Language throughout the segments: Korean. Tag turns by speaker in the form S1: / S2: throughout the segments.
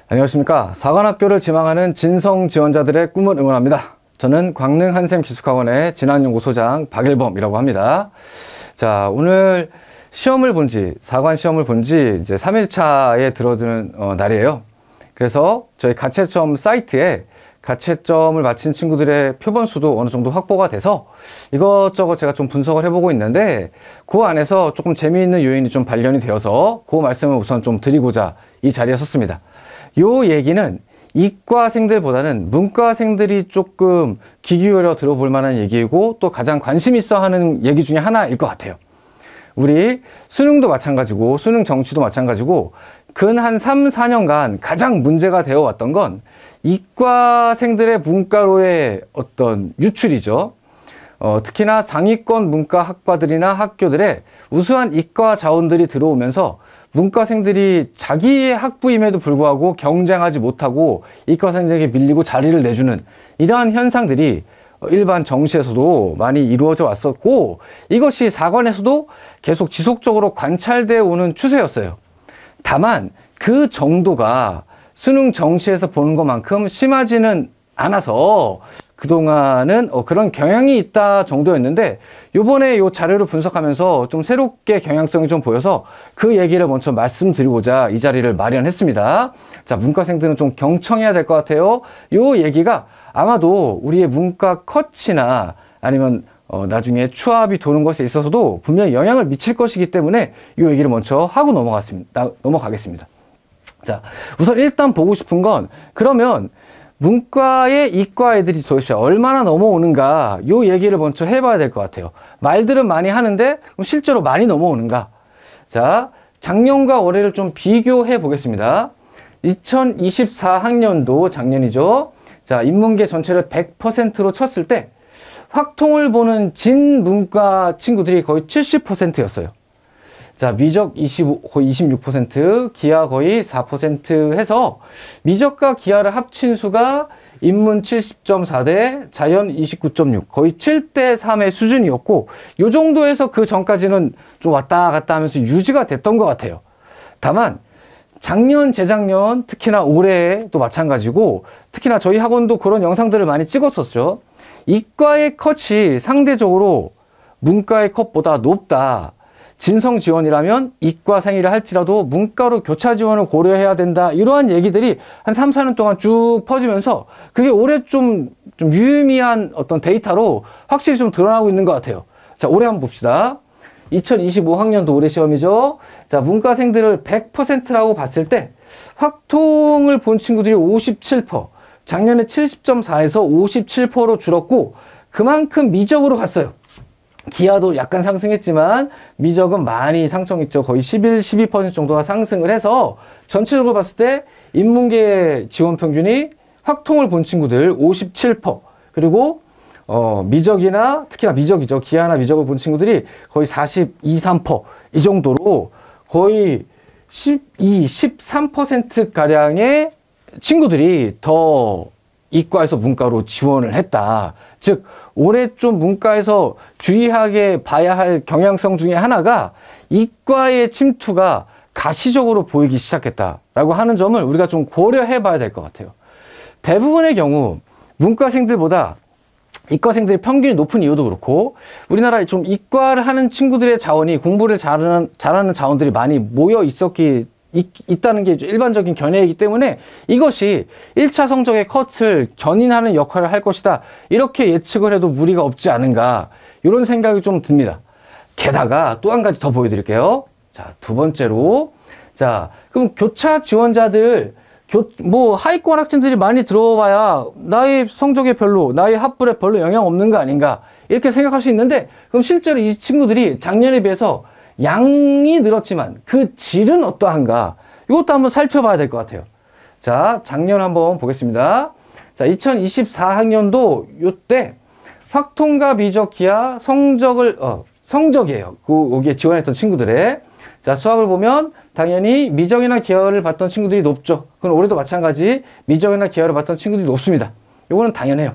S1: 안녕하십니까. 사관학교를 지망하는 진성 지원자들의 꿈을 응원합니다. 저는 광릉 한샘 기숙학원의 진안연구소장 박일범이라고 합니다. 자, 오늘 사관 시험을 본 지 이제 3일차에 들어드는 날이에요. 그래서 저희 가채점 사이트에 가채점을 마친 친구들의 표본 수도 어느 정도 확보가 돼서 이것저것 제가 좀 분석을 해보고 있는데, 그 안에서 조금 재미있는 요인이 좀 발견이 되어서 그 말씀을 우선 좀 드리고자 이 자리에 섰습니다. 요 얘기는 이과생들보다는 문과생들이 조금 귀 기울여 들어볼 만한 얘기이고, 또 가장 관심 있어 하는 얘기 중에 하나일 것 같아요. 우리 수능도 마찬가지고 수능 정시도 마찬가지고 근 한 3, 4년간 가장 문제가 되어 왔던 건 이과생들의 문과로의 어떤 유출이죠. 특히나 상위권 문과 학과들이나 학교들에 우수한 이과 자원들이 들어오면서 문과생들이 자기의 학부임에도 불구하고 경쟁하지 못하고 이과생들에게 밀리고 자리를 내주는 이러한 현상들이 일반 정시에서도 많이 이루어져 왔었고, 이것이 사관에서도 계속 지속적으로 관찰되어 오는 추세였어요. 다만 그 정도가 수능 정시에서 보는 것만큼 심하지는 않아서 그동안은 그런 경향이 있다 정도였는데, 요번에 요 자료를 분석하면서 좀 새롭게 경향성이 좀 보여서 그 얘기를 먼저 말씀드리고자 이 자리를 마련했습니다. 자, 문과생들은 좀 경청해야 될 것 같아요. 요 얘기가 아마도 우리의 문과 컷이나 아니면 나중에 추합이 도는 것에 있어서도 분명히 영향을 미칠 것이기 때문에 이 얘기를 먼저 하고 넘어가겠습니다. 자, 우선 일단 보고 싶은 건, 그러면 문과의 이과 애들이 도대체 얼마나 넘어오는가, 요 얘기를 먼저 해봐야 될 것 같아요. 말들은 많이 하는데 그럼 실제로 많이 넘어오는가. 자, 작년과 올해를 좀 비교해 보겠습니다. 2024학년도 작년이죠. 자, 인문계 전체를 100%로 쳤을 때 확통을 보는 진문과 친구들이 거의 70%였어요. 자, 미적 거의 26%, 기하 거의 4% 해서 미적과 기하를 합친 수가 인문 70.4대 자연 29.6, 거의 7대 3의 수준이었고, 요 정도에서 그 전까지는 좀 왔다 갔다 하면서 유지가 됐던 것 같아요. 다만 작년, 재작년, 특히나 올해도 마찬가지고, 특히나 저희 학원도 그런 영상들을 많이 찍었었죠. 이과의 컷이 상대적으로 문과의 컷보다 높다. 진성 지원이라면 이과생이라 할지라도 문과로 교차 지원을 고려해야 된다. 이러한 얘기들이 한 3, 4년 동안 쭉 퍼지면서 그게 올해 좀 유의미한 어떤 데이터로 확실히 좀 드러나고 있는 것 같아요. 자, 올해 한번 봅시다. 2025학년도 올해 시험이죠. 자, 문과생들을 100%라고 봤을 때 확통을 본 친구들이 57%, 작년에 70.4에서 57%로 줄었고, 그만큼 미적으로 갔어요. 기하도 약간 상승했지만 미적은 많이 상승했죠. 거의 11, 12% 정도가 상승을 해서 전체적으로 봤을 때 인문계 지원 평균이 확통을 본 친구들 57%, 그리고 미적이나 특히나 미적이죠. 기하나 미적을 본 친구들이 거의 42, 3%, 이 정도로 거의 12, 13%가량의 친구들이 더 이과에서 문과로 지원을 했다. 즉, 올해 좀 문과에서 주의하게 봐야 할 경향성 중에 하나가 이과의 침투가 가시적으로 보이기 시작했다라고 하는 점을 우리가 좀 고려해 봐야 될 것 같아요. 대부분의 경우 문과생들보다 이과생들의 평균이 높은 이유도 그렇고, 우리나라에 좀 이과를 하는 친구들의 자원이, 공부를 잘하는 자원들이 많이 모여 있다는 게 일반적인 견해이기 때문에 이것이 1차 성적의 컷을 견인하는 역할을 할 것이다, 이렇게 예측을 해도 무리가 없지 않은가, 이런 생각이 좀 듭니다. 게다가 또 한 가지 더 보여드릴게요. 자, 두 번째로, 자, 그럼 교차 지원자들, 하위권 학생들이 많이 들어와야 나의 성적에 나의 합불에 별로 영향 없는 거 아닌가, 이렇게 생각할 수 있는데, 그럼 실제로 이 친구들이 작년에 비해서 양이 늘었지만 그 질은 어떠한가, 이것도 한번 살펴봐야 될 것 같아요. 자, 작년 한번 보겠습니다. 자, 2024학년도 요때 확통과 미적, 기하 성적이에요. 여기에 지원했던 친구들의. 자, 수학을 보면 당연히 미적이나 기하를 봤던 친구들이 높죠. 그건 올해도 마찬가지 미적이나 기하를 봤던 친구들이 높습니다. 요거는 당연해요.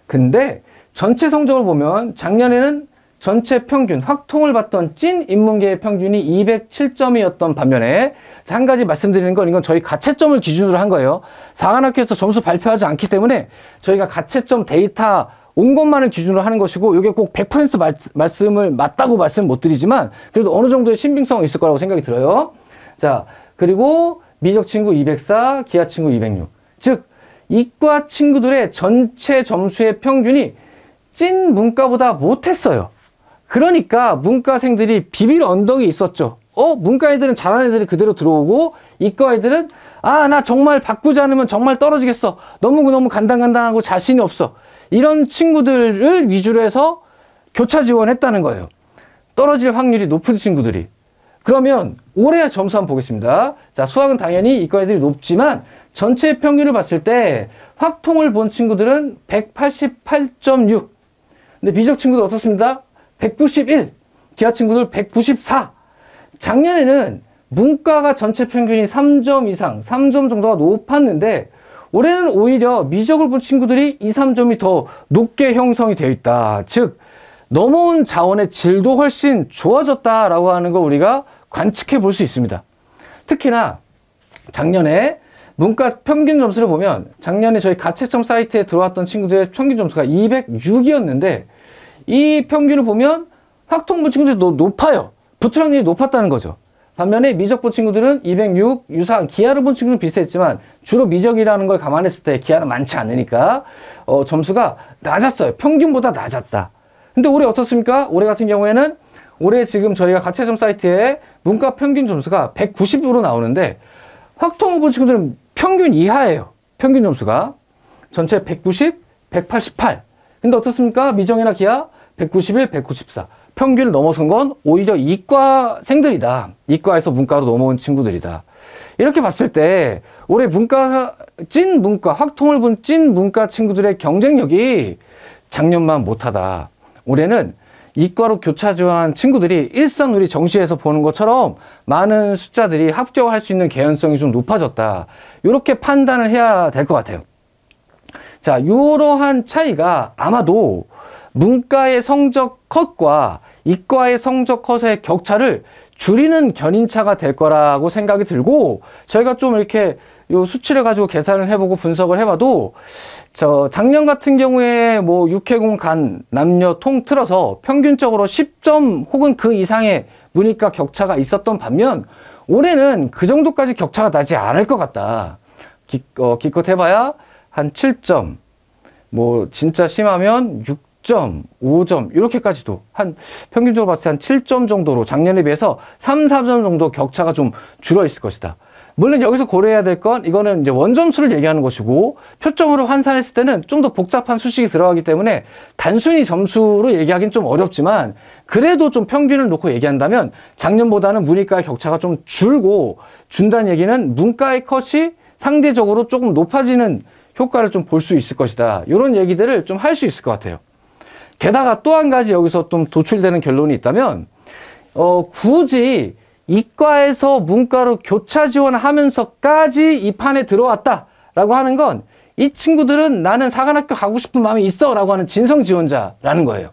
S1: 근데 전체 성적을 보면 작년에는 전체 평균, 확통을 받던 찐 인문계의 평균이 207점이었던 반면에, 자, 한 가지 말씀드리는 건, 이건 저희 가채점을 기준으로 한 거예요. 사관학교에서 점수 발표하지 않기 때문에 저희가 가채점 데이터 온 것만을 기준으로 하는 것이고, 이게 꼭 100% 맞다고 말씀 못 드리지만 그래도 어느 정도의 신빙성은 있을 거라고 생각이 들어요. 자, 그리고 미적 친구 204, 기하 친구 206. 즉, 이과 친구들의 전체 점수의 평균이 찐 문과보다 못했어요. 그러니까 문과생들이 비빌 언덕이 있었죠. 문과 애들은 잘하는 애들이 그대로 들어오고, 이과 애들은 나 정말 바꾸지 않으면 정말 떨어지겠어. 너무 간당간당하고 자신이 없어. 이런 친구들을 위주로 해서 교차 지원했다는 거예요. 떨어질 확률이 높은 친구들이. 그러면 올해 점수 한번 보겠습니다. 자, 수학은 당연히 이과 애들이 높지만 전체 평균을 봤을 때 확통을 본 친구들은 188.6. 근데 비적 친구들 어떻습니까? 191. 기하 친구들 194. 작년에는 문과가 전체 평균이 3점 이상, 3점 정도가 높았는데 올해는 오히려 미적을 본 친구들이 2, 3점이 더 높게 형성이 되어 있다. 즉, 넘어온 자원의 질도 훨씬 좋아졌다라고 하는 걸 우리가 관측해 볼 수 있습니다. 특히나 작년에 문과 평균 점수를 보면, 작년에 저희 가채점 사이트에 들어왔던 친구들의 평균 점수가 206이었는데 이 평균을 보면 확통 본 친구들이 높아요. 붙을 확률이 높았다는 거죠. 반면에 미적 본 친구들은 206, 유사한 기하를 본 친구는 비슷했지만 주로 미적이라는 걸 감안했을 때 기하는 많지 않으니까 점수가 낮았어요. 평균보다 낮았다. 근데 올해 어떻습니까? 올해 같은 경우에는 올해 지금 저희가 가채점 사이트에 문과 평균 점수가 190으로 나오는데 확통을 본 친구들은 평균 이하예요. 평균 점수가. 전체 190, 188. 근데 어떻습니까? 미정이나 기하 191, 194. 평균을 넘어선 건 오히려 이과생들이다. 이과에서 문과로 넘어온 친구들이다. 이렇게 봤을 때 올해 찐 문과, 확통을 본 찐 문과 친구들의 경쟁력이 작년만 못하다. 올해는 이과로 교차 지원한 친구들이 일선 우리 정시에서 보는 것처럼 많은 숫자들이 합격할 수 있는 개연성이 좀 높아졌다. 이렇게 판단을 해야 될 것 같아요. 자, 이러한 차이가 아마도 문과의 성적 컷과 이과의 성적 컷의 격차를 줄이는 견인차가 될 거라고 생각이 들고, 저희가 좀 이렇게 요 수치를 가지고 계산을 해보고 분석을 해봐도, 작년 같은 경우에 뭐 육해공 간 남녀 통틀어서 평균적으로 10점 혹은 그 이상의 문이과 격차가 있었던 반면 올해는 그 정도까지 격차가 나지 않을 것 같다. 기껏 해봐야 한 7점, 뭐 진짜 심하면 6점, 5점 이렇게까지도 한 평균적으로 봤을 때 한 7점 정도로 작년에 비해서 3, 4점 정도 격차가 좀 줄어 있을 것이다. 물론 여기서 고려해야 될 건, 이거는 이제 원점수를 얘기하는 것이고 표점으로 환산했을 때는 좀 더 복잡한 수식이 들어가기 때문에 단순히 점수로 얘기하기는 좀 어렵지만, 그래도 좀 평균을 놓고 얘기한다면 작년보다는 문이과의 격차가 좀 줄고, 준다는 얘기는 문과의 컷이 상대적으로 조금 높아지는 효과를 좀 볼 수 있을 것이다. 이런 얘기들을 좀 할 수 있을 것 같아요. 게다가 또 한 가지 여기서 좀 도출되는 결론이 있다면, 굳이 이과에서 문과로 교차 지원하면서까지 이 판에 들어왔다라고 하는 건, 이 친구들은 나는 사관학교 가고 싶은 마음이 있어 라고 하는 진성 지원자라는 거예요.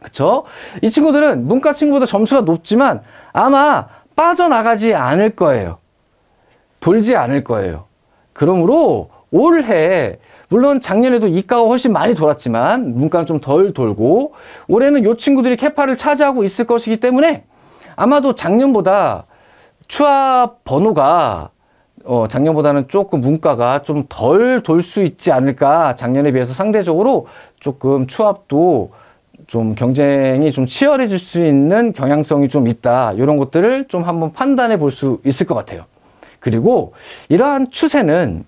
S1: 그쵸? 이 친구들은 문과 친구보다 점수가 높지만 아마 빠져나가지 않을 거예요. 돌지 않을 거예요. 그러므로 올해, 물론 작년에도 이과가 훨씬 많이 돌았지만 문과는 좀 덜 돌고, 올해는 이 친구들이 캐파를 차지하고 있을 것이기 때문에 아마도 작년보다 추합 번호가 작년보다는 조금 문과가 좀 덜 돌 수 있지 않을까. 작년에 비해서 상대적으로 조금 추합도 좀 경쟁이 좀 치열해질 수 있는 경향성이 좀 있다. 이런 것들을 좀 한번 판단해 볼 수 있을 것 같아요. 그리고 이러한 추세는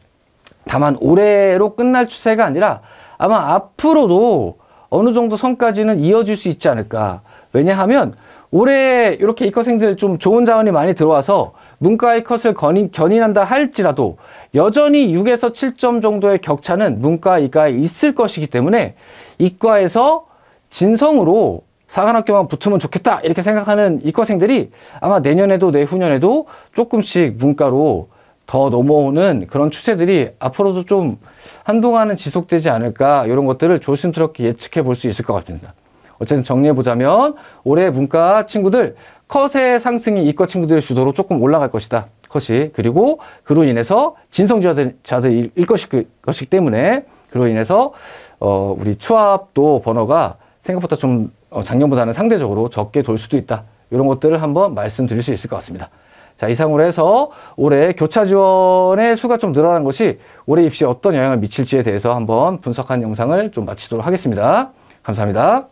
S1: 다만 올해로 끝날 추세가 아니라 아마 앞으로도 어느 정도 선까지는 이어질 수 있지 않을까. 왜냐하면 올해 이렇게 이과생들 좀 좋은 자원이 많이 들어와서 문과의 컷을 견인한다 할지라도 여전히 6에서 7점 정도의 격차는 문과, 이과에 있을 것이기 때문에 이과에서 진성으로 사관학교만 붙으면 좋겠다 이렇게 생각하는 이과생들이 아마 내년에도 내후년에도 조금씩 문과로 더 넘어오는 그런 추세들이 앞으로도 좀 한동안은 지속되지 않을까, 이런 것들을 조심스럽게 예측해 볼 수 있을 것 같습니다. 어쨌든 정리해보자면 올해 문과 친구들 컷의 상승이 이과 친구들의 주도로 조금 올라갈 것이다. 컷이. 그리고 그로 인해서 진성자들일 것이기 때문에 그로 인해서 우리 추합도 번호가 생각보다 좀 작년보다는 상대적으로 적게 돌 수도 있다. 이런 것들을 한번 말씀드릴 수 있을 것 같습니다. 자, 이상으로 해서 올해 교차 지원의 수가 좀 늘어난 것이 올해 입시에 어떤 영향을 미칠지에 대해서 한번 분석한 영상을 좀 마치도록 하겠습니다. 감사합니다.